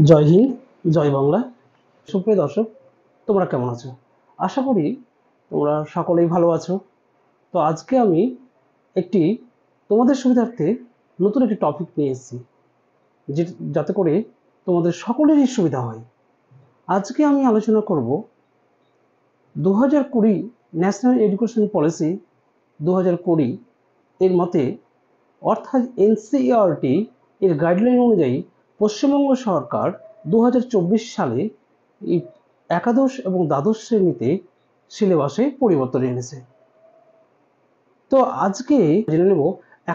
জয় হিন্দ, জয় বাংলা। সুপ্রিয় দর্শক, তোমরা কেমন আছো? আশা করি তোমরা সকলেই ভালো আছো। তো আজকে আমি একটি তোমাদের সুবিধার্থে নতুন একটি টপিক নিয়ে এসেছি, যাতে করে তোমাদের সকলেরই সুবিধা হয়। আজকে আমি আলোচনা করব 2020 ন্যাশনাল এডুকেশন পলিসি 2020 এর মতে, অর্থাৎ এনসিইআরটি এর গাইডলাইন অনুযায়ী পশ্চিমবঙ্গ সরকার 2024 সালে একাদশ এবং দ্বাদশ শ্রেণীতে সিলেবাসে পরিবর্তন এনেছে। তো আজকে জেনে নেব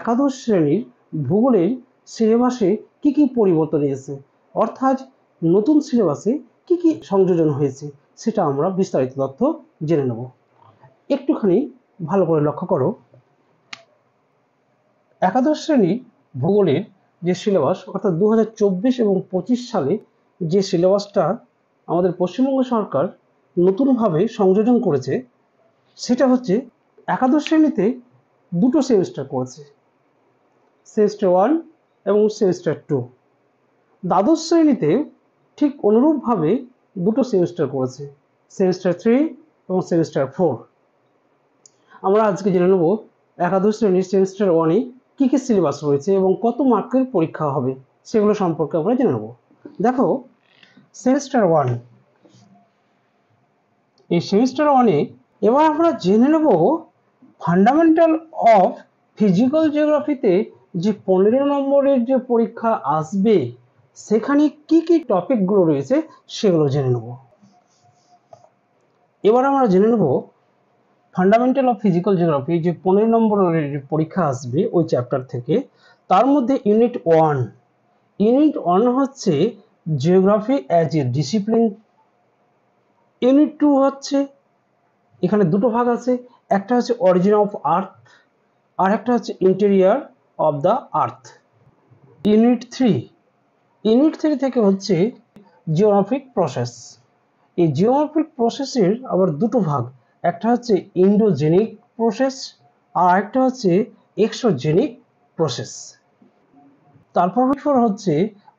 একাদশ শ্রেণীর ভূগোলের সিলেবাসে কি কি পরিবর্তন এসেছে, অর্থাৎ নতুন সিলেবাসে কি কি সংযোজন হয়েছে, সেটা আমরা বিস্তারিত তথ্য জেনে নেব। একটুখানি ভালো করে লক্ষ্য করো, একাদশ শ্রেণীর ভূগোলের যে সিলেবাস, অর্থাৎ 2024 এবং 25 সালে যে সিলেবাসটা আমাদের পশ্চিমবঙ্গ সরকার নতুনভাবে সংযোজন করেছে, সেটা হচ্ছে একাদশ শ্রেণীতে দুটো সেমিস্টার করেছে, সেমিস্টার 1 এবং সেমিস্টার 2। দ্বাদশ শ্রেণীতে ঠিক অনুরূপভাবে দুটো সেমিস্টার করেছে, সেমিস্টার 3 এবং সেমিস্টার 4। আমরা আজকে জেনে নেব একাদশ শ্রেণীর সেমিস্টার 1-এ কী কী সিলেবাস রয়েছে এবং কত মার্কের পরীক্ষা হবে, সেগুলো সম্পর্কে আমরা জেনে নেব। দেখো, সেমিস্টার 1, এই সেমিস্টার 1-এ এবার আমরা জেনে নেব ফান্ডামেন্টাল অফ ফিজিক্যাল জিওগ্রাফিতে যে 15 নম্বরের যে পরীক্ষা আসবে, সেখানে কি কি টপিকগুলো রয়েছে সেগুলো জেনে নেব। এবার আমরা জেনে নেব ফান্ডামেন্টাল অফ ফিজিক্যাল জিওগ্রাফি যে 15 নম্বরের পরীক্ষা আসবে ওই চ্যাপ্টার থেকে, তার মধ্যে ইউনিট 1 হচ্ছে geography as a discipline. Unit 2 হচ্ছে, এখানে দুটো ভাগ আছে, একটা হচ্ছে অরিজিন অফ আর্থ আর একটা হচ্ছে interior of the earth. Unit 3 থেকে হচ্ছে জিওগ্রাফিক প্রসেস। এই জিওগ্রাফিক প্রসেসের আবার দুটো ভাগ, একটা হচ্ছে ইন্ডোজেনিক প্রসেস আর একটা হচ্ছে এক্সোজেনিক প্রসেস। তারপর হচ্ছে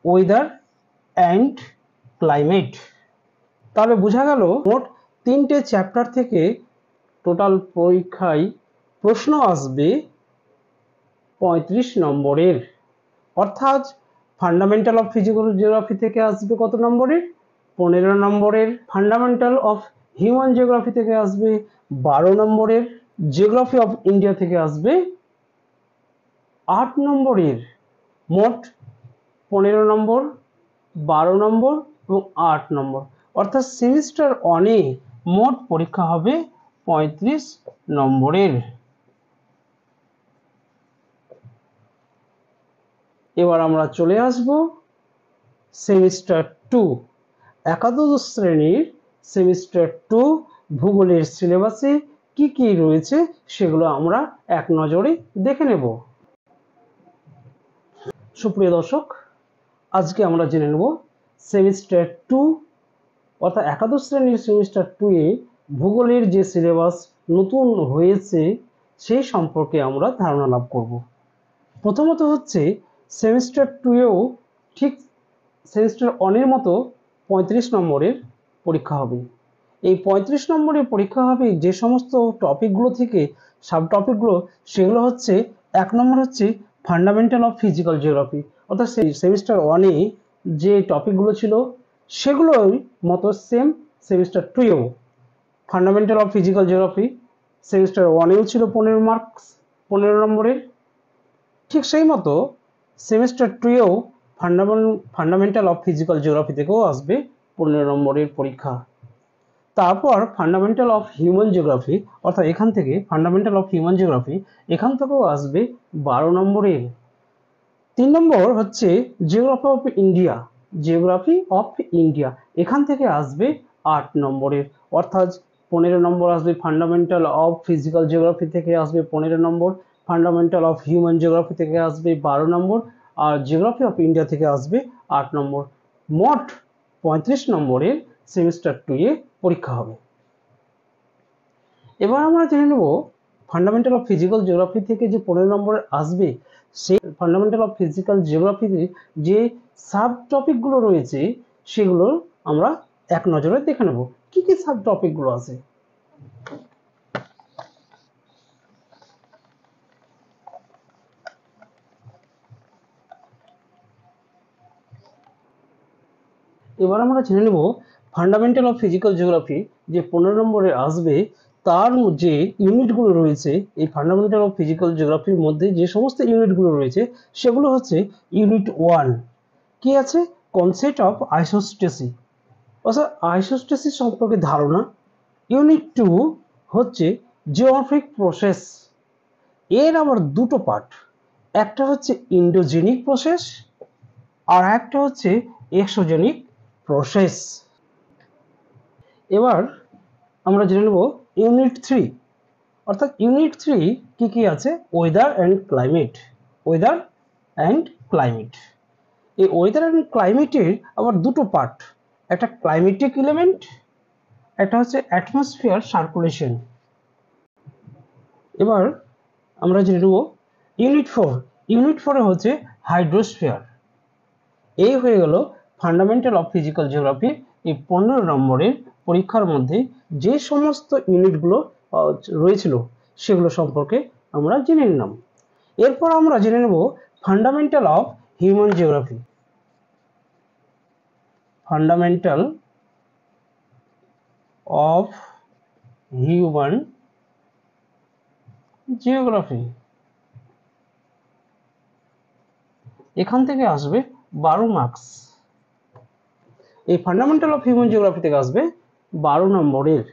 ওয়েদার অ্যান্ড ক্লাইমেট। তাহলে বোঝা গেল মোট 3টে চ্যাপ্টার থেকে টোটাল পরীক্ষায় প্রশ্ন আসবে 35 নম্বরের, অর্থাৎ ফান্ডামেন্টাল অফ ফিজিক্যাল জিওগ্রাফি থেকে আসবে কত নম্বরের? 15 নম্বরের। ফান্ডামেন্টাল অফ হিউম্যান জিওগ্রাফি থেকে আসবে 12 নম্বরের। জিওগ্রাফি অফ ইন্ডিয়া থেকে আসবে 8 নম্বরের। মোট 15 নম্বর, 12 নম্বর এবং 8 নম্বর, অর্থাৎ সেমিস্টার 1-এ মোট পরীক্ষা হবে 35 নম্বরের। এবার আমরা চলে আসব সেমিস্টার 2, একাদশ শ্রেণীর সেমিস্টার 2 ভূগোলের সিলেবাসে কি কি রয়েছে সেগুলো আমরা এক নজরে দেখে নেব। সুপ্রিয় দর্শক, আজকে আমরা জেনে নেব সেমিস্টার 2, অর্থাৎ একাদশ শ্রেণীর সেমিস্টার 2-এ ভূগোলের যে সিলেবাস নতুন হয়েছে সেই সম্পর্কে আমরা ধারণা লাভ করব। প্রথমত হচ্ছে সেমিস্টার 2-এও ঠিক সেমিস্টার 1-এর মতো 35 নম্বরের পরীক্ষা হবে। এই 35 নম্বরের পরীক্ষা হবে যে সমস্ত টপিকগুলো থেকে, সাব টপিকগুলো, সেগুলো হচ্ছে 1 নম্বর হচ্ছে ফান্ডামেন্টাল অফ ফিজিক্যাল জিওগ্রাফি, অর্থাৎ সেই সেমিস্টার 1-এ যে টপিকগুলো ছিল সেগুলোর মতো সেম সেমিস্টার 2-এও fundamental of physical geography semester 1-এও ছিল 15 নম্বরের। ঠিক সেই মতো সেমিস্টার 2-এও ফান্ডামেন্টাল অফ ফিজিক্যাল জিওগ্রাফি থেকেও আসবে 15 নম্বরের পরীক্ষা। তারপর ফান্ডামেন্টাল অফ হিউম্যান জিওগ্রাফি, অর্থাৎ এখান থেকে ফান্ডামেন্টাল অফ হিউম্যান জিওগ্রাফি এখান থেকেও আসবে 12 নম্বরের। 3 নম্বর হচ্ছে জিওগ্রাফি অফ ইন্ডিয়া, এখান থেকে আসবে 8 নম্বরের, অর্থাৎ 15 নম্বর আসবে ফান্ডামেন্টাল অফ ফিজিক্যাল জিওগ্রাফি থেকে আসবে 15 নম্বর, ফান্ডামেন্টাল অফ হিউম্যান জিওগ্রাফি থেকে আসবে 12 নম্বর, আর জিওগ্রাফি অফ ইন্ডিয়া থেকে আসবে 8 নম্বর। মোট 35 নম্বরের সেমিস্টার 2-এ পরীক্ষা হবে। এবার আমরা জেনে নেব ফান্ডামেন্টাল অফ ফিজিক্যাল জিওগ্রাফি থেকে যে 15 নম্বরে আসবে, সেই ফান্ডামেন্টাল অফ ফিজিক্যাল জিওগ্রাফিতে যে সাব টপিকগুলো রয়েছে সেগুলো আমরা এক নজরে দেখে নেব কি কি সাব টপিকগুলো আছে। এবার আমরা জেনে নেব ফান্ডামেন্টাল অফ ফিজিক্যাল জিওগ্রাফি যে 15 নম্বরে আসবে তার যে ইউনিটগুলো রয়েছে, এই ফান্ডামেন্টাল অফ ফিজিক্যাল জিওগ্রাফির মধ্যে যে সমস্ত ইউনিটগুলো রয়েছে সেগুলো হচ্ছে ইউনিট 1 কি আছে, কনসেপ্ট অফ আইসোস্টেসি অর্থাৎ আইসোস্টেসিস সম্পর্কে ধারণা। ইউনিট 2 হচ্ছে জিওমেট্রিক প্রসেস, এর আবার দুটো পার্ট, একটা হচ্ছে ইন্ডোজেনিক প্রসেস আর একটা হচ্ছে এক্সোজেনিক প্রসেস। এবার আমরা জেনে নেব ইউনিট 3 অর্থাৎ ইউনিট 3 কি কি আছে, weather and climate. Weather and climate, এই ওয়েদার অ্যান্ড ক্লাইমেটের আবার দুটো পার্ট, একটা ক্লাইমেটিক এলিমেন্ট, একটা হচ্ছে অ্যাটমসফিয়ার সার্কুলেশন। এবার আমরা জেনে নেব ইউনিট 4। ইউনিট 4 হচ্ছে হাইড্রোস্ফিয়ার। এই হয়ে গেল ফান্ডামেন্টাল অফ ফিজিক্যাল জিওগ্রাফি এই 15 নম্বরের পরীক্ষার মধ্যে যে সমস্ত ইউনিটগুলো রয়েছিল সেগুলো সম্পর্কে আমরা জেনে নিলাম। এরপর আমরা জেনে নেব fundamental of human geography. Fundamental of human geography, এখান থেকে আসবে 12 মার্কস। এই ফান্ডামেন্টাল অফ হিউম্যান জিওগ্রাফি থেকে আসবে 12 নম্বরের।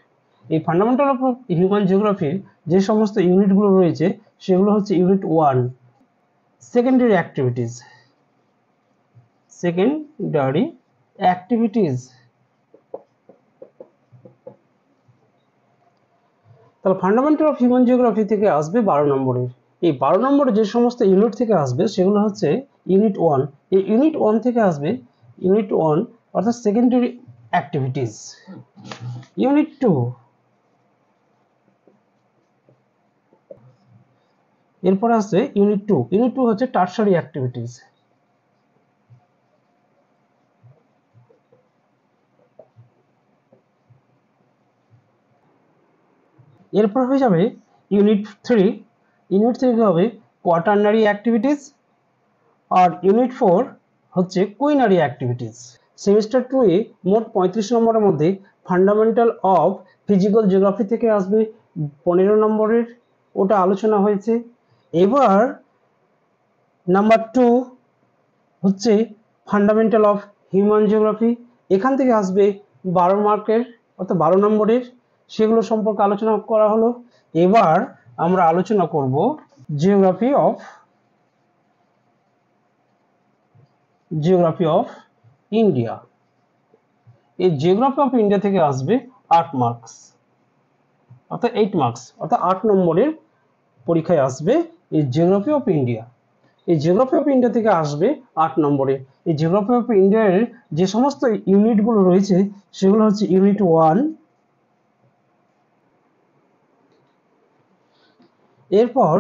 এই ফান্ডামেন্টাল অফ হিউম্যান জিওগ্রাফির যে সমস্ত ইউনিটগুলো রয়েছে সেগুলো হচ্ছে unit 1 secondary activities. Secondary activities, তাহলে ফান্ডামেন্টাল অফ হিউম্যান জিওগ্রাফি থেকে আসবে 12 নম্বরের। এই 12 নম্বরের যে সমস্ত ইউনিট থেকে আসবে সেগুলো হচ্ছে ইউনিট 1। এই ইউনিট 1 থেকে আসবে ইউনিট 1 অর্থাৎ সেকেন্ডারি অ্যাক্টিভিটিস। ইউনিট 2, এরপর আসছে ইউনিট 2। ইউনিট 2 হচ্ছে টারশারি অ্যাক্টিভিটিস। এরপর হয়ে যাবে ইউনিট 3। ইউনিট 3 হবে কোয়াটারনারি অ্যাক্টিভিটিস আর ইউনিট 4 হচ্ছে কুইনারি অ্যাক্টিভিটিস। সেমিস্টার 2 এ মোট 35 নম্বরের মধ্যে ফান্ডামেন্টাল অফ ফিজিক্যাল জিওগ্রাফি থেকে আসবে 15 নম্বরের, ওটা আলোচনা হয়েছে। এবার নাম্বার 2 হচ্ছে ফান্ডামেন্টাল অফ হিউম্যান জিওগ্রাফি, এখান থেকে আসবে 12 মার্কের অর্থাৎ 12 নম্বরের, সেগুলো সম্পর্কে আলোচনা করা হলো। এবার আমরা আলোচনা করব জিওগ্রাফি অফ ইন্ডিয়া। এই জিওগ্রাফি অফ ইন্ডিয়া থেকে আসবে 8 মার্কস অর্থাৎ 8 মার্কস অর্থাৎ 8 নম্বরের পরীক্ষায় আসবে এই জিওগ্রাফি অফ ইন্ডিয়া। এই জিওগ্রাফি অফ ইন্ডিয়া থেকে আসবে 8 নম্বরে। এই জিওগ্রাফি অফ ইন্ডিয়ার যে সমস্ত ইউনিটগুলো রয়েছে সেগুলো হচ্ছে ইউনিট 1, এরপর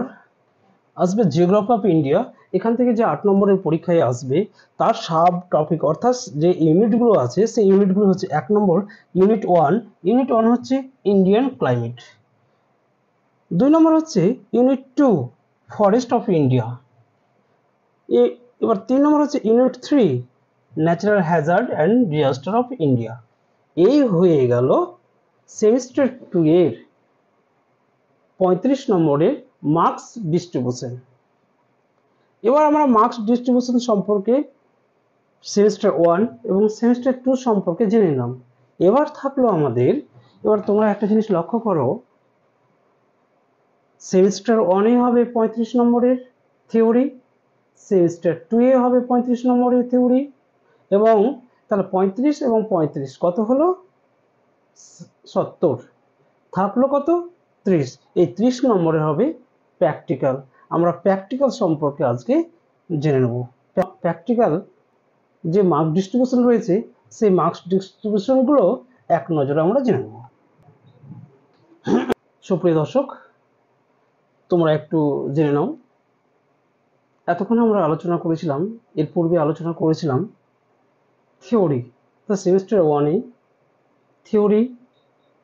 আসবে জিওগ্রাফি অফ ইন্ডিয়া। এখান থেকে যে 8 নম্বরের পরীক্ষায় আসবে তার সাব টপিক অর্থাৎ যে ইউনিটগুলো আছে সেই ইউনিটগুলো হচ্ছে 1 নম্বর ইউনিট 1। ইউনিট 1 হচ্ছে ইন্ডিয়ান ক্লাইমেট। 2 নম্বর হচ্ছে ইউনিট 2 ফরেস্ট অফ ইন্ডিয়া। এবার 3 নম্বর হচ্ছে unit 3 natural Hazard and disaster of India. এই হয়ে গেল সেমিস্টার 2 এর 35 নম্বরের মার্কস ডিস্ট্রিবিউশন। এবার আমরা মার্কস ডিস্ট্রিবিউশন সম্পর্কে সেমিস্টার 1 এবং সেমিস্টার 2 সম্পর্কে জেনে নিলাম। এবার থাকলো আমাদের, এবার তোমরা একটা জিনিস লক্ষ্য করো, সেমিস্টার 1 এ হবে 35 নম্বরের থিওরি, সেমিস্টার 2 এ হবে 35 নম্বরের থিওরি, এবং তাহলে 35 এবং 35 কত হলো 70, থাকলো কত 30। এই 30 নম্বরে হবে প্র্যাকটিক্যাল। আমরা প্র্যাকটিক্যাল সম্পর্কে আজকে জেনে নেব। প্র্যাকটিক্যাল যে মার্ক ডিস্ট্রিবিউশন রয়েছে সেই মার্কস ডিস্ট্রিবিউশনগুলো এক নজরে আমরা জেনে নেব। সুপ্রিয় দর্শক, তোমরা একটু জেনে নাও। এতক্ষণ আমরা আলোচনা করেছিলাম, এর পূর্বে আলোচনা করেছিলাম থিওরি। তো সেমিস্টার 1-এ থিওরি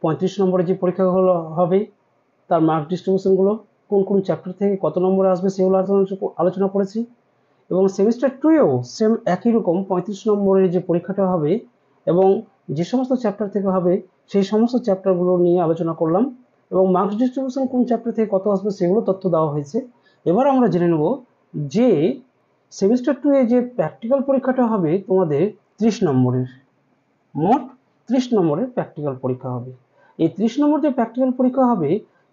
35 নম্বরের যে পরীক্ষাগুলো হবে তার মার্ক ডিস্ট্রিবিউশনগুলো কোন কোন চ্যাপ্টার থেকে কত নম্বরে আসবে সেগুলো আলোচনা করেছি। এবং সেমিস্টার 2-এও সেম একই রকম 35 নম্বরের যে পরীক্ষাটা হবে এবং যে সমস্ত চ্যাপ্টার থেকে হবে সেই সমস্ত চ্যাপ্টারগুলো নিয়ে আলোচনা করলাম এবং মার্কস ডিস্ট্রিবিউশন কোন চ্যাপ্টার থেকে কত আসবে সেগুলো তথ্য দেওয়া হয়েছে। এবার আমরা জেনে নেব যে সেমিস্টার 2-এ যে প্র্যাকটিক্যাল পরীক্ষাটা হবে তোমাদের 30 নম্বরের, মোট 30 নম্বরের প্র্যাকটিক্যাল পরীক্ষা হবে। এই 30 নম্বর যে প্র্যাকটিক্যাল পরীক্ষা হবে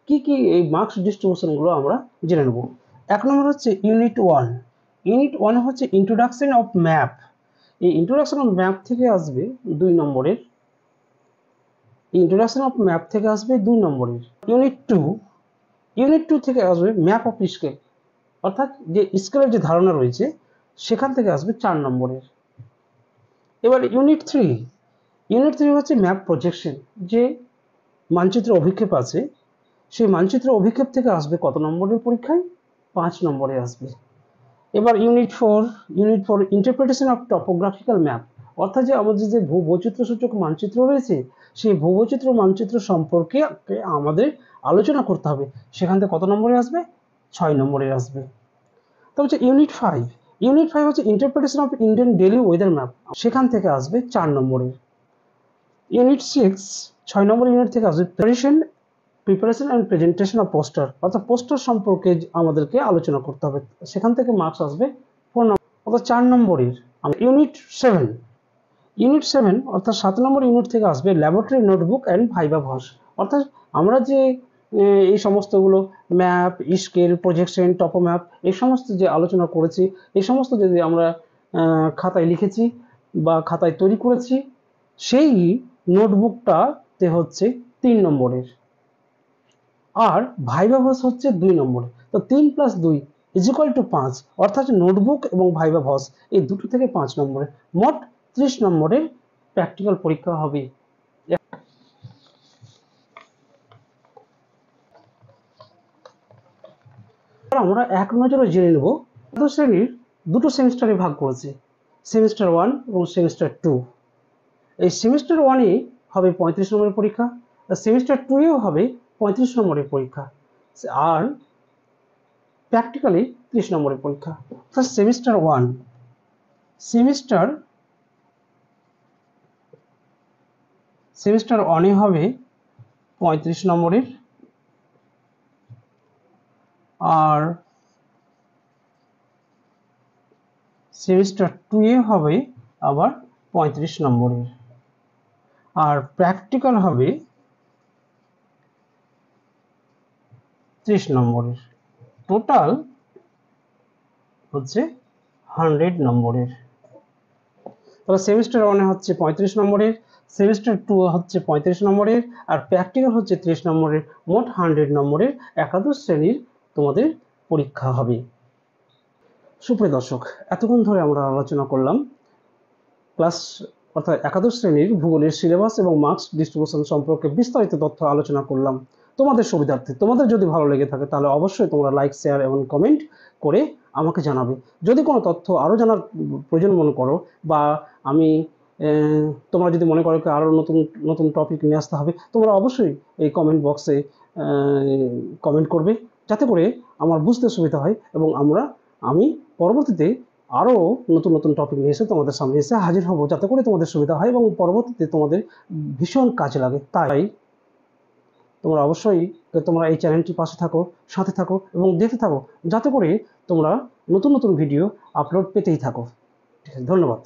কি কি এই মার্কস ডিস্ট্রিবিউশনগুলো আমরা জেনে নেব। 1 নম্বর হচ্ছে ইউনিট 1। ইউনিট 1 হচ্ছে ইন্ট্রোডাকশন অফ ম্যাপ। এই ইন্ট্রোডাকশন অফ ম্যাপ থেকে আসবে 2 নম্বরের। ইন্ট্রোডাকশন অফ ম্যাপ থেকে আসবে 2 নম্বরের। ইউনিট 2 থেকে আসবে ম্যাপ অফ স্কেল, অর্থাৎ যে স্কেলের যে ধারণা রয়েছে সেখান থেকে আসবে 4 নম্বরের। এবার ইউনিট 3 হচ্ছে ম্যাপ প্রজেকশন, যে মানচিত্র অভিক্ষেপ আছে সেই মানচিত্র অভিক্ষেপ থেকে আসবে কত নম্বরের পরীক্ষায়? 5 নম্বরে আসবে। এবার unit 4 interpretation of topographical map, অর্থাৎ যে আমাদের যে ভূবৈচিত্র্যসূচক মানচিত্র রয়েছে সেই ভূবৈচিত্র্য মানচিত্র সম্পর্কে আমাদের আলোচনা করতে হবে, সেখান থেকে কত নম্বরে আসবে? 6 নম্বরে আসবে। তো হচ্ছে ইউনিট 5 হচ্ছে interpretation of Indian daily weather map, সেখান থেকে আসবে 4 নম্বরের। ইউনিট 6 নম্বর ইউনিট থেকে আসবে preparation and presentation of poster, অর্থাৎ পোস্টার সম্পর্কে আমাদেরকে আলোচনা করতে হবে, সেখান থেকে মার্কস আসবে 4 নম্বর, অর্থাৎ 4 নম্বরের। ইউনিট 7 অর্থাৎ 7 নম্বর ইউনিট থেকে আসবে ল্যাবরেটরি নোটবুক অ্যান্ড ভাইভা ভস, অর্থাৎ আমরা যে এই সমস্তগুলো ম্যাপ, স্কেল, প্রজেকশন, টপো ম্যাপ এই সমস্ত যে আলোচনা করেছি, এই সমস্ত যদি আমরা খাতায় লিখেছি বা খাতায় তৈরি করেছি, সেই নোটবুকটাতে হচ্ছে 3 নম্বরের, আর ভাইভা ভস হচ্ছে 2 নম্বরের। তো 3 + 2 = 5, অর্থাৎ নোটবুক এবং ভাইভা ভস এই দুটো থেকে 5 নম্বরের, মোট 30 নম্বরের প্র্যাকটিক্যাল পরীক্ষা হবে। আমরা এক নজরে জেনে নেব দ্বাদশ শ্রেণীর দুটো সেমিস্টারে ভাগ করেছে, সেমিস্টার 1 এবং সেমিস্টার 2। এই সেমিস্টার 1-এ হবে 35 নম্বরের পরীক্ষা, আর সেমিস্টার 2-এও হবে 35 নম্বরের পরীক্ষা, আর প্র্যাকটিক্যালি 30 নম্বরের পরীক্ষা। ফার্স্ট সেমিস্টার 1-এ হবে 35 নম্বরের, আর সেমিস্টার 2-এ হবে আবার 35 নম্বরের, আর প্র্যাকটিক্যাল হবে 30 নম্বরের। টোটাল হচ্ছে 100 নম্বরের। তাহলে সেমিস্টার 1-এ হচ্ছে 35 নম্বরের, সেমিস্টার 2 হচ্ছে 35 নম্বরের, আর প্র্যাকটিক্যাল হচ্ছে 30 নম্বরের, মোট 100 নম্বরের একাদশ শ্রেণীর তোমাদের পরীক্ষা হবে। সুপ্রিয় দর্শক, এতক্ষণ ধরে আমরা আলোচনা করলাম ক্লাস অর্থাৎ একাদশ শ্রেণীর ভূগোলের সিলেবাস এবং মার্কস ডিস্ট্রিবিউশন সম্পর্কে বিস্তারিত তথ্য আলোচনা করলাম তোমাদের সুবিধার্থে। তোমাদের যদি ভালো লেগে থাকে তাহলে অবশ্যই তোমরা লাইক, শেয়ার এবং কমেন্ট করে আমাকে জানাবে। যদি কোনো তথ্য আরও জানার প্রয়োজন মনে করো, বা আমি তোমরা যদি মনে করো আরও নতুন নতুন টপিক নিয়ে আসতে হবে, তোমরা অবশ্যই এই কমেন্ট বক্সে কমেন্ট করবে, যাতে করে আমার বুঝতে সুবিধা হয় এবং আমি পরবর্তীতে আরও নতুন নতুন টপিক নিয়ে এসে তোমাদের সামনে এসে হাজির হব, যাতে করে তোমাদের সুবিধা হয় এবং পরবর্তীতে তোমাদের ভীষণ কাজে লাগে। তাই তোমরা অবশ্যই এই চ্যানেলটির পাশে থাকো, সাথে থাকো এবং দেখতে থাকো, যাতে করে তোমরা নতুন নতুন ভিডিও আপলোড পেতেই থাকো। ঠিক আছে, ধন্যবাদ।